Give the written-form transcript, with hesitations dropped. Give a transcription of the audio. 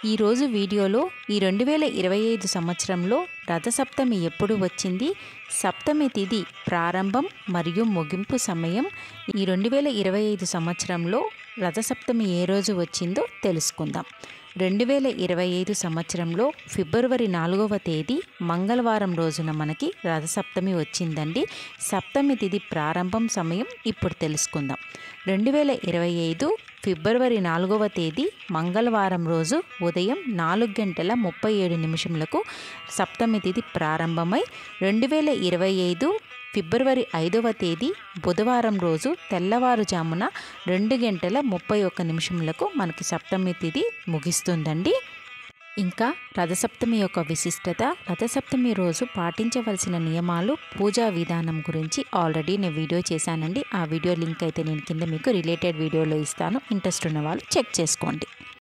ఈరోజు వీడియోలో ఈ 2025 సంవత్సరంలో రథసప్తమి ఎప్పుడు వచ్చింది, సప్తమి తిథి ప్రారంభం మరియు ముగింపు సమయం, ఈ 2025 సంవత్సరంలో రథసప్తమి ఏ రోజు వచ్చిందో తెలుసుకుందాం. 2025 సంవత్సరంలో ఫిబ్రవరి 4వ తేదీ మంగళవారం రోజున మనకి రథసప్తమి వచ్చిందండి. సప్తమి తిథి ప్రారంభం సమయం ఇప్పుడు తెలుసుకుందాం. 2025 ఫిబ్రవరి 4వ తేదీ మంగళవారం రోజు ఉదయం 4:37 సప్తమి తిథి ప్రారంభమై 2025 ఫిబ్రవరి 5వ తేదీ బుధవారం రోజు తెల్లవారుజామున 2:31 మనకి సప్తమి తిథి ముగిస్తుందండి. ఇంకా రథసప్తమి యొక్క విశిష్టత, రథసప్తమి రోజు పాటించవలసిన నియమాలు, పూజా విధానం గురించి ఆల్రెడీ నేను వీడియో చేశానండి. ఆ వీడియో లింక్ అయితే నేను కింద మీకు రిలేటెడ్ వీడియోలో ఇస్తాను. ఇంట్రెస్ట్ ఉన్న వాళ్ళు చెక్ చేసుకోండి.